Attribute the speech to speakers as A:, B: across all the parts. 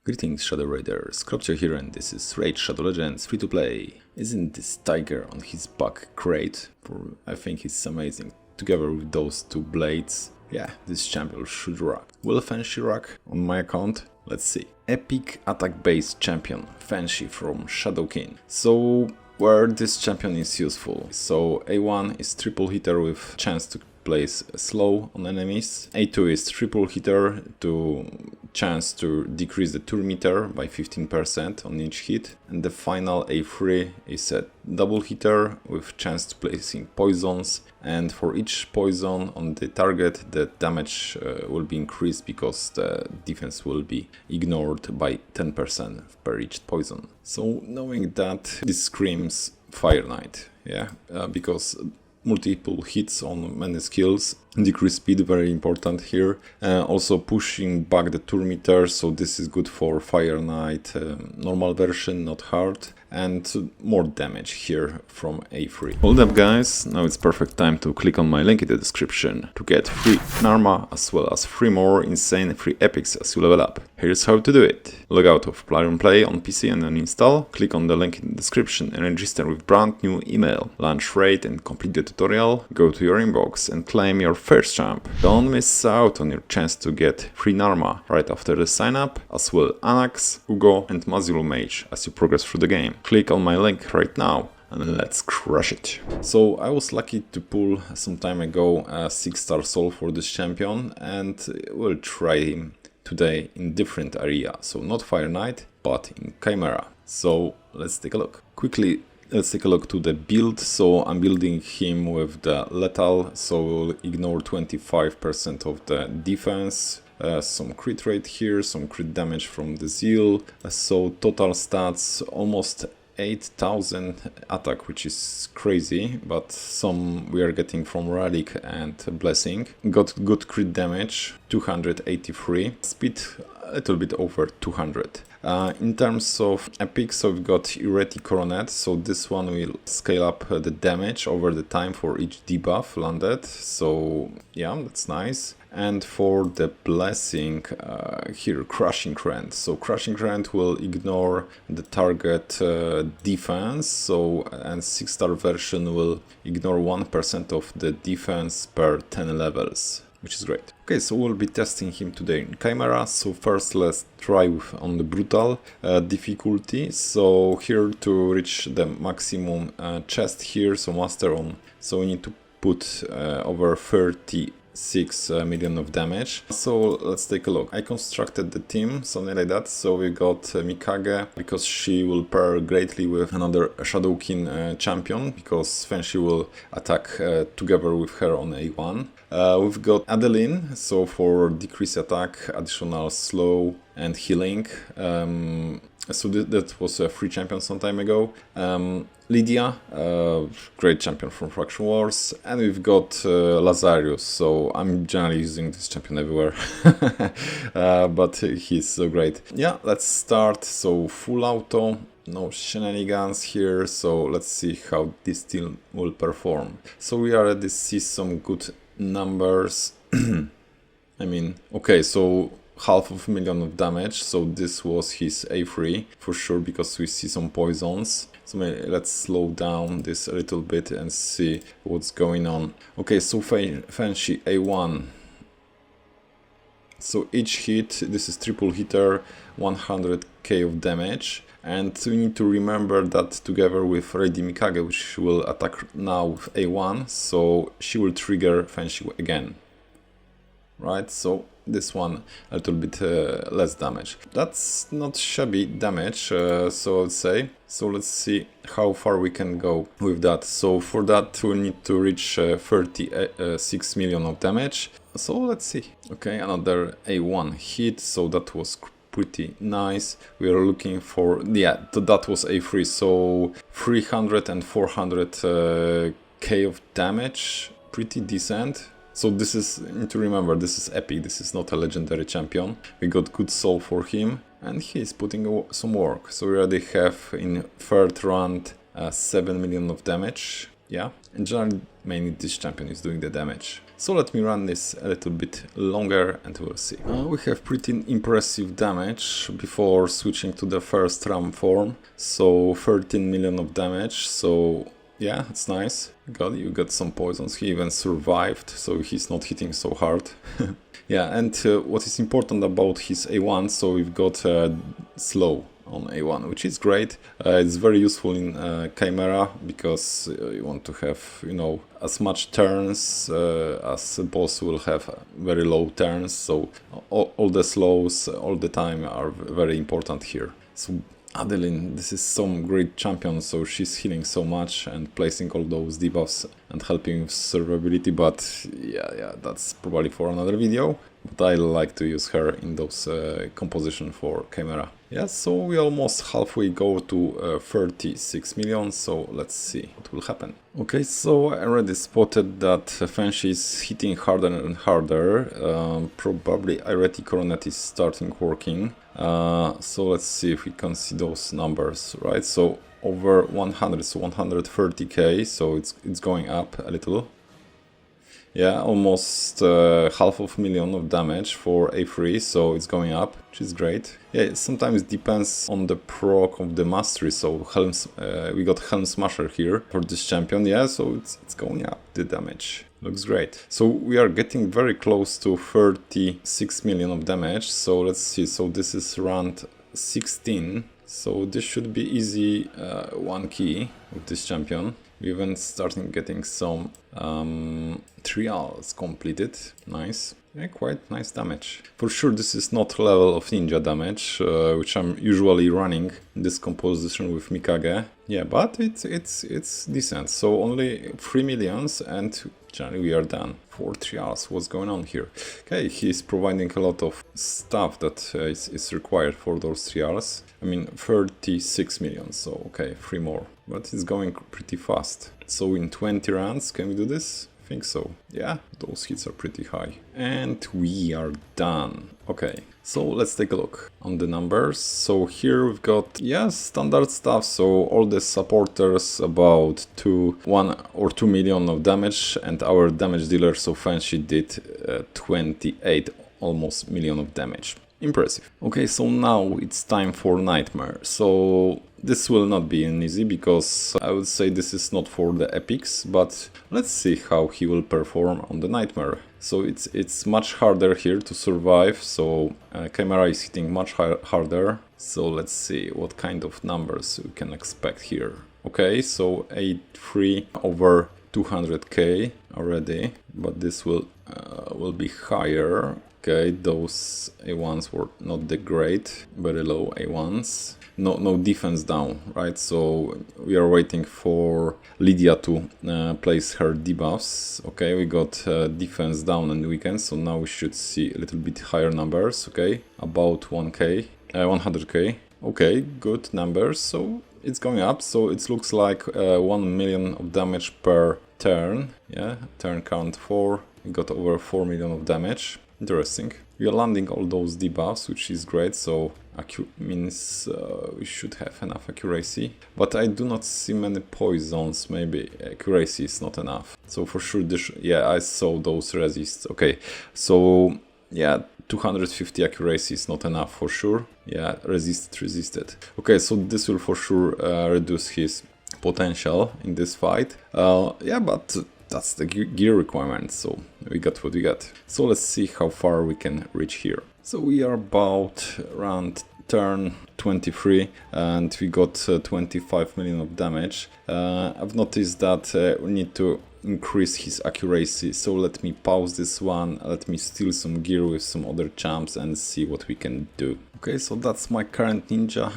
A: Greetings Shadow Raiders, Kropcio here and this is Raid Shadow Legends free to play. Isn't this tiger on his back great? I think he's amazing. Together with those two blades, yeah, this champion should rock. Will Fenshi rock on my account? Let's see. Epic attack based champion, Fenshi from Shadow King. So where this champion is useful. So A1 is triple hitter with chance to place slow on enemies. A2 is triple hitter to chance to decrease the turn meter by 15% on each hit. And the final A3 is a double hitter with chance to placing poisons. And for each poison on the target, the damage will be increased because the defense will be ignored by 10% per each poison. So knowing that, this screams Fire Knight, yeah, because multiple hits on many skills, decrease speed, very important here. Also pushing back the turn meter, so this is good for Fire Knight normal version, not hard. And more damage here from A3. Hold up guys, now it's perfect time to click on my link in the description to get free Narma as well as 3 more insane free epics as you level up. Here's how to do it. Log out of Plarium Play on PC and then install, click on the link in the description and register with brand new email. Launch raid and complete the tutorial, go to your inbox and claim your first champ. Don't miss out on your chance to get free Narma right after the sign up, as well Anax, Uugo and Mausoleum Mage as you progress through the game. Click on my link right now and let's crush it. So I was lucky to pull some time ago a 6-star soul for this champion and we'll try him today in different area. So not Fire Knight, but in Chimera. So let's take a look. Quickly, let's take a look to the build. So I'm building him with the lethal, so we'll ignore 25% of the defense. Some crit rate here, some crit damage from the zeal. So total stats almost 8000 attack, which is crazy, but some we are getting from relic and blessing. Got good crit damage, 283, speed a little bit over 200. In terms of epic, so we've got Erratic Coronet, so this one will scale up the damage over the time for each debuff landed, so yeah, that's nice. And for the blessing, here, Crushing Rend. So Crushing Rend will ignore the target defense, so and 6-star version will ignore 1% of the defense per 10 levels. Which is great. Okay, so we'll be testing him today in Chimera. So first let's try on the brutal difficulty. So here to reach the maximum chest here, so master on. So we need to put over 36 million of damage. So let's take a look. I constructed the team, something like that. So we got Mikage, because she will pair greatly with another Shadow King champion, because Fenshi will attack together with her on A1. We've got Adeline, so for decrease attack, additional slow and healing. So that was a free champion some time ago. Lydia, great champion from Faction Wars. And we've got Lazarius, so I'm generally using this champion everywhere. But he's so great. Yeah, let's start. So full auto. No shenanigans here, so let's see how this team will perform. So we already see some good numbers. I mean, okay, so 500,000 of damage, so this was his A3 for sure, because we see some poisons. So let's slow down this a little bit and see what's going on. Okay, so Fenshi A1. So each hit, this is triple hitter, 100k of damage. And we need to remember that together with Lady Mikage, which will attack now with A1, so she will trigger Fenshi again. Right, so this one a little bit less damage. That's not shabby damage, so I'd say. So let's see how far we can go with that. So for that we need to reach 36 million of damage. So let's see. Okay, another A1 hit, so that was pretty nice. We are looking for, yeah, that was A3, so 300 and 400 k of damage, pretty decent. So this is, you need to remember, this is epic, this is not a legendary champion. We got good soul for him and he's putting some work. So we already have in third round 7 million of damage. Yeah, and generally mainly this champion is doing the damage. So let me run this a little bit longer and we'll see. We have pretty impressive damage before switching to the first RAM form. So 13 million of damage, so yeah, it's nice. You got some poisons, he even survived, so he's not hitting so hard. Yeah, and what is important about his A1, so we've got slow on A1, which is great. It's very useful in Chimera, because you want to have, you know, as much turns as the boss will have very low turns, so all the slows all the time are very important here. So Adeline, this is some great champion, so she's healing so much and placing all those debuffs and helping with survivability, but yeah, that's probably for another video. But I like to use her in those composition for Chimera. Yeah, so we almost halfway go to 36 million, so let's see what will happen. Okay, so I already spotted that Fenshi is hitting harder and harder. Probably Ireti Coronet is starting working. So let's see if we can see those numbers, right? So over 100, so 130k, so it's going up a little. Yeah, almost half of a million of damage for A3, so it's going up, which is great. Yeah, it sometimes depends on the proc of the mastery, so we got Helm Smasher here for this champion, yeah, so it's going up, the damage. Looks great. So we are getting very close to 36 million of damage, so let's see, so this is round 16, so this should be easy 1 key with this champion. We even starting getting some trials completed. Nice. Yeah, quite nice damage. For sure this is not level of ninja damage, which I'm usually running in this composition with Mikage. Yeah, but it's decent. So only 3 millions and generally we are done. 4 trials, what's going on here? Okay, he's providing a lot of stuff that is required for those trials. I mean 36 million, so okay, 3 more. But it's going pretty fast. So in 20 rounds, can we do this? I think so. Yeah, those hits are pretty high. And we are done. Okay, so let's take a look on the numbers. So here we've got, yeah, standard stuff. So all the supporters about 1 or 2 million of damage, and our damage dealer, so Fenshi, did 28 almost million of damage. Impressive. Okay, so now it's time for Nightmare. So this will not be an easy, because I would say this is not for the epics, but let's see how he will perform on the Nightmare. So it's much harder here to survive, so Chimera is hitting much harder. So let's see what kind of numbers we can expect here. Okay, so 8-3 over 200k already, but this will be higher. Okay, those A1s were not that great, very low A1s. No defense down, right? So we are waiting for Lydia to place her debuffs. Okay, we got defense down on the weekend, so now we should see a little bit higher numbers. Okay, about 100k. Okay, good numbers. So it's going up. So it looks like 1 million of damage per turn. Yeah, turn count 4. We got over 4 million of damage. Interesting. We are landing all those debuffs, which is great, so means we should have enough accuracy. But I do not see many poisons, maybe accuracy is not enough. So for sure, yeah, I saw those resists. Okay, so yeah, 250 accuracy is not enough for sure. Yeah, resisted. Okay, so this will for sure reduce his potential in this fight. Yeah, but that's the gear requirement, so we got what we got. So let's see how far we can reach here. So we are about around turn 23 and we got 25 million of damage. I've noticed that we need to increase his accuracy, so let me pause this one, let me steal some gear with some other champs and see what we can do. Okay, so that's my current ninja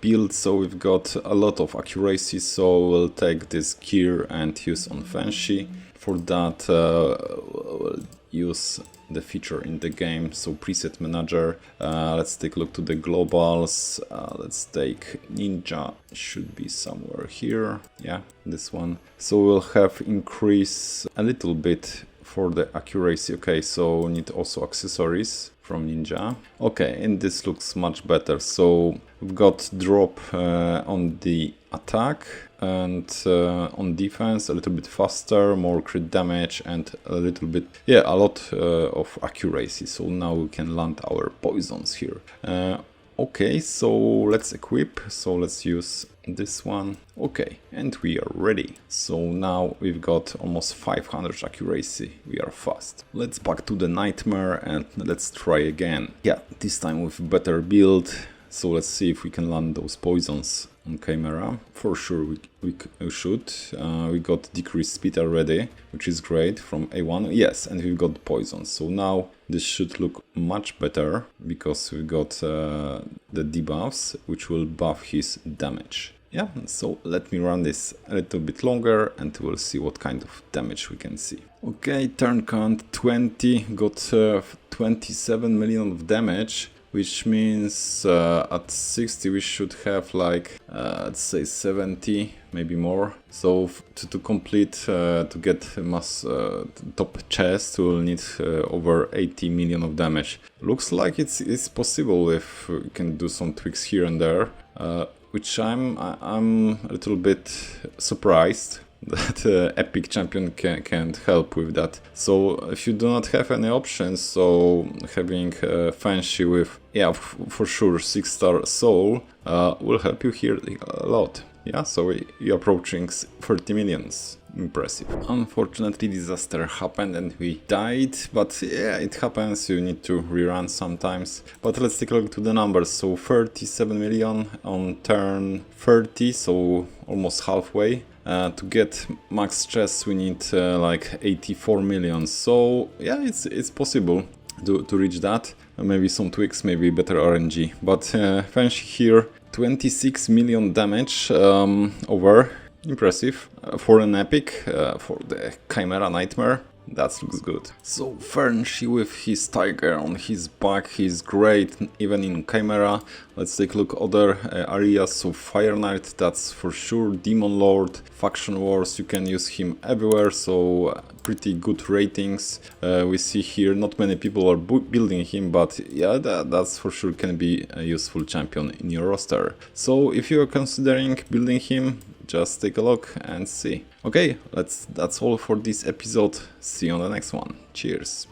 A: build, so we've got a lot of accuracy, so we'll take this gear and use on Fenshi. For that we'll use the feature in the game, so preset manager. Let's take a look to the globals. Let's take ninja, should be somewhere here. Yeah, this one. So we'll have increase a little bit for the accuracy. Okay, so we need also accessories. from Ninja. Okay, and this looks much better. So we've got drop on the attack and on defense a little bit faster, more crit damage and a little bit, yeah, a lot of accuracy. So now we can land our poisons here. Okay, so let's equip. So let's use this one. Okay, and we are ready. So now we've got almost 500 accuracy. We are fast. Let's back to the nightmare and let's try again. Yeah, this time with better build. So let's see if we can land those poisons on Chimera. For sure we should. We got decreased speed already, which is great from A1. Yes, and we've got poison. So now this should look much better because we got the debuffs, which will buff his damage. Yeah, so let me run this a little bit longer and we'll see what kind of damage we can see. Okay, turn count 20, got 27 million of damage, which means at 60 we should have like, let's say 70, maybe more. So to complete, to get top chest, we'll need over 80 million of damage. Looks like it's possible if we can do some tweaks here and there. Which I'm a little bit surprised that Epic Champion can't help with that. So if you do not have any options, so having Fenshi with, yeah, for sure 6-star soul will help you here a lot. Yeah, so you're approaching 30 millions. Impressive. Unfortunately, disaster happened and we died, but yeah, it happens, you need to rerun sometimes. But let's take a look to the numbers. So 37 million on turn 30, so almost halfway. To get max chest we need like 84 million, so yeah, it's possible to reach that. Maybe some tweaks, maybe better RNG, but Fenshi here, 26 million damage over. Impressive for an epic, for the Chimera Nightmare. That looks good. So Fenshi with his tiger on his back, he's great even in Chimera. Let's take a look other areas. So Fire Knight, that's for sure. Demon Lord, Faction Wars, you can use him everywhere, so pretty good ratings. We see here not many people are building him, but yeah, that's for sure can be a useful champion in your roster. So if you are considering building him, just take a look and see. Okay, that's all for this episode. See you on the next one. Cheers.